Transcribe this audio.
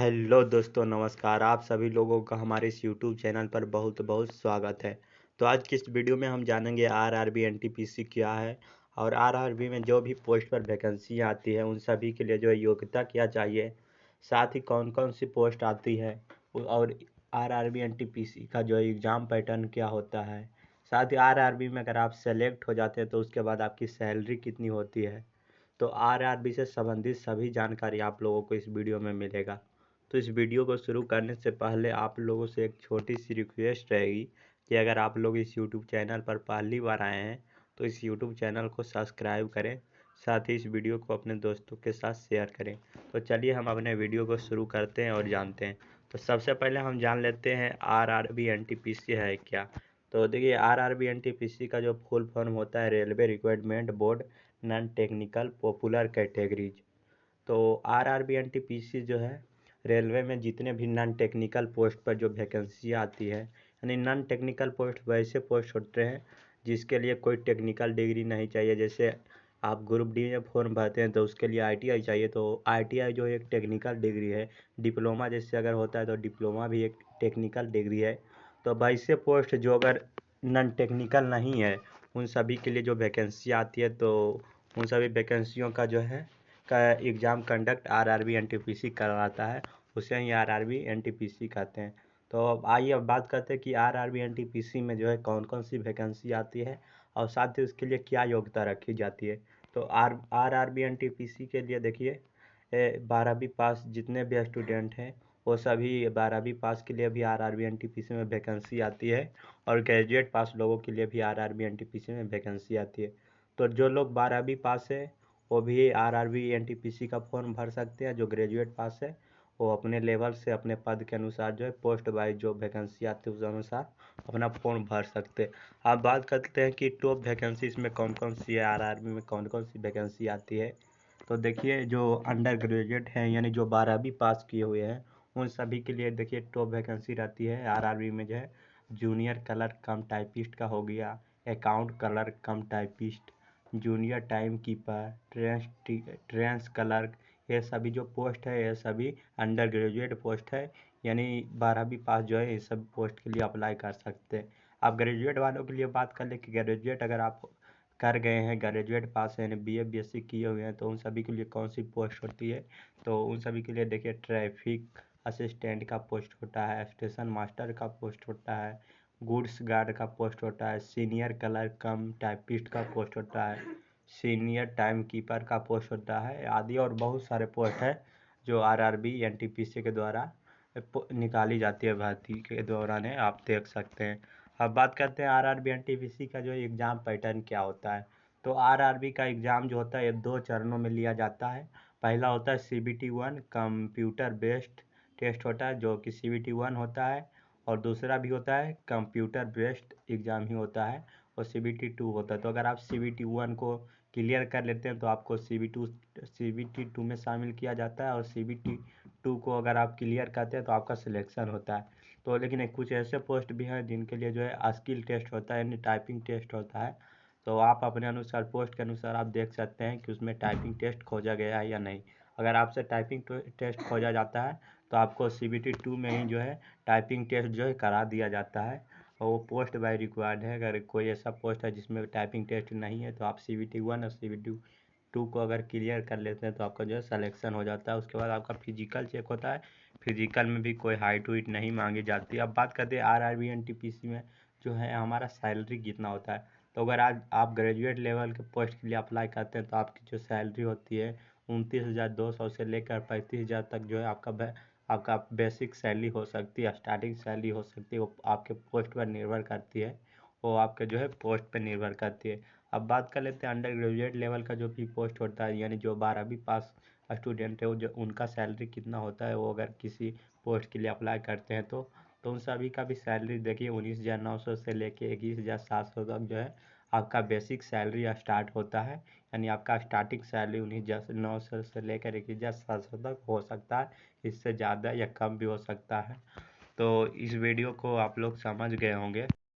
Hello दोस्तों, नमस्कार। आप सभी लोगों का हमारे इस यूट्यूब चैनल पर बहुत बहुत स्वागत है। तो आज की इस वीडियो में हम जानेंगे आरआरबी एनटीपीसी क्या है और आरआरबी में जो भी पोस्ट पर वैकेंसी आती है उन सभी के लिए जो है योग्यता क्या चाहिए, साथ ही कौन कौन सी पोस्ट आती है और आरआरबी एनटीपीसी का जो एग्ज़ाम पैटर्न क्या होता है। साथ ही आरआरबी में अगर आप सेलेक्ट हो जाते हैं तो उसके बाद आपकी सैलरी कितनी होती है। तो आरआरबी से संबंधित सभी जानकारी आप लोगों को इस वीडियो में मिलेगा। तो इस वीडियो को शुरू करने से पहले आप लोगों से एक छोटी सी रिक्वेस्ट रहेगी कि अगर आप लोग इस यूट्यूब चैनल पर पहली बार आए हैं तो इस यूट्यूब चैनल को सब्सक्राइब करें, साथ ही इस वीडियो को अपने दोस्तों के साथ शेयर करें। तो चलिए हम अपने वीडियो को शुरू करते हैं और जानते हैं। तो सबसे पहले हम जान लेते हैं आरआरबी एनटीपीसी है क्या। तो देखिए, आरआरबी एनटीपीसी का जो फुल फॉर्म होता है railway requirement board non technical popular categories. तो आरआरबी एनटीपीसी जो है रेलवे में जितने भी नॉन टेक्निकल पोस्ट पर जो वैकेंसी आती है, यानी नॉन टेक्निकल पोस्ट वैसे पोस्ट होते हैं जिसके लिए कोई टेक्निकल डिग्री नहीं चाहिए। जैसे आप ग्रुप डी में फॉर्म भरते हैं तो उसके लिए आईटीआई चाहिए, तो आईटीआई जो एक टेक्निकल डिग्री है। डिप्लोमा जैसे अगर होता है तो डिप्लोमा भी एक टेक्निकल डिग्री है। तो वैसे पोस्ट जो अगर नॉन टेक्निकल नहीं है उन सभी के लिए जो वैकेंसी आती है, तो उन सभी वैकेंसियों का जो है का एग्ज़ाम कंडक्ट आरआरबी एनटीपीसी करवाता है। उसे ही आरआरबी एनटीपीसी कहते हैं। तो अब आइए अब बात करते हैं कि आरआरबी एनटीपीसी में जो है कौन कौन सी वैकेंसी आती है और साथ ही उसके लिए क्या योग्यता रखी जाती है। तो आरआरबी एनटीपीसी के लिए देखिए, 12वीं पास जितने भी स्टूडेंट हैं वो सभी 12वीं पास के लिए भी आरआरबी एनटीपीसी में वैकेंसी आती है और ग्रेजुएट पास लोगों के लिए भी आरआरबी एनटीपीसी में वैकेंसी आती है। तो जो लोग 12वीं पास है वो भी आरआरबी एनटीपीसी का फॉर्म भर सकते हैं। जो ग्रेजुएट पास है वो अपने लेवल से अपने पद के अनुसार जो है पोस्ट वाइज जो वैकेंसी आती है उस अनुसार अपना फॉर्म भर सकते हैं। अब बात करते हैं कि टॉप वैकेंसी इसमें कौन कौन सी है, आरआरबी में कौन कौन सी वैकेंसी आती है। तो देखिए, जो अंडर ग्रेजुएट हैं यानी जो 12वीं पास किए हुए हैं उन सभी के लिए देखिए टॉप वैकेंसी रहती है आरआरबी में जो है। जूनियर क्लर्क कम टाइपिस्ट का हो गया, account clerk cum typist, junior time keeper, trains clerk, ये सभी जो पोस्ट है ये सभी अंडर ग्रेजुएट पोस्ट है। यानी 12वीं पास जो है इस सब पोस्ट के लिए अप्लाई कर सकते हैं। आप ग्रेजुएट वालों के लिए बात कर ले कि ग्रेजुएट अगर आप कर गए हैं, ग्रेजुएट पास है, बीए बीएससी किए हुए हैं, तो उन सभी के लिए कौन सी पोस्ट होती है। तो उन सभी के लिए देखिए ट्रैफिक असिस्टेंट का पोस्ट होता है, स्टेशन मास्टर का पोस्ट होता है, गुड्स गार्ड का पोस्ट होता है, सीनियर क्लर्क कम टाइपिस्ट का पोस्ट होता है, सीनियर टाइम कीपर का पोस्ट होता है आदि और बहुत सारे पोस्ट है जो आरआरबी एनटीपीसी के द्वारा निकाली जाती है भर्ती के दौरान है, आप देख सकते हैं। अब बात करते हैं आरआरबी एनटीपीसी का जो एग्ज़ाम पैटर्न क्या होता है। तो आरआरबी का एग्ज़ाम जो होता है ये 2 चरणों में लिया जाता है। पहला होता है सीबीटी 1 कंप्यूटर बेस्ड टेस्ट होता है जो कि सीबीटी 1 होता है, और दूसरा भी होता है कंप्यूटर बेस्ड एग्ज़ाम ही होता है और सीबीटी 2 होता है। तो अगर आप सीबीटी 1 को क्लियर कर लेते हैं तो आपको सीबीटी 2 में शामिल किया जाता है, और सीबीटी 2 को अगर आप क्लियर करते हैं तो आपका सिलेक्शन होता है। तो लेकिन कुछ ऐसे पोस्ट भी हैं जिनके लिए जो है स्किल टेस्ट होता है यानी टाइपिंग टेस्ट होता है। तो आप अपने अनुसार पोस्ट के अनुसार आप देख सकते हैं कि उसमें टाइपिंग टेस्ट खोजा गया है या नहीं। अगर आपसे टाइपिंग टेस्ट खोजा जाता है तो आपको सीबीटी 2 में ही जो है टाइपिंग टेस्ट जो है करा दिया जाता है, और वो पोस्ट बाय रिक्वायर्ड है। अगर कोई ऐसा पोस्ट है जिसमें टाइपिंग टेस्ट नहीं है तो आप सीबीटी 1 और सीबीटी 2 को अगर क्लियर कर लेते हैं तो आपका जो है सलेक्शन हो जाता है। उसके बाद आपका फिजिकल चेक होता है, फिजिकल में भी कोई हाइट वाइट नहीं मांगी जाती। अब बात करते हैं आरआरबी एनटीपीसी में जो है हमारा सैलरी कितना होता है। तो अगर आज आप ग्रेजुएट लेवल के पोस्ट के लिए अप्लाई करते हैं तो आपकी जो सैलरी होती है 29,200 से लेकर 35,000 तक जो है आपका बेसिक सैलरी हो सकती है, स्टार्टिंग सैलरी हो सकती है। वो आपके पोस्ट पर निर्भर करती है, वो आपके जो है पोस्ट पर निर्भर करती है। अब बात कर लेते हैं अंडर ग्रेजुएट लेवल का जो भी पोस्ट होता है यानी जो 12वीं पास स्टूडेंट है वो जो उनका सैलरी कितना होता है, वो अगर किसी पोस्ट के लिए अप्लाई करते हैं तो उन सभी का भी सैलरी देखिए 19,900 से लेके 21,700 तक जो है आपका बेसिक सैलरी स्टार्ट होता है। यानी आपका स्टार्टिंग सैलरी 19,900 से लेकर 21,700 तक हो सकता है, इससे ज़्यादा या कम भी हो सकता है। तो इस वीडियो को आप लोग समझ गए होंगे।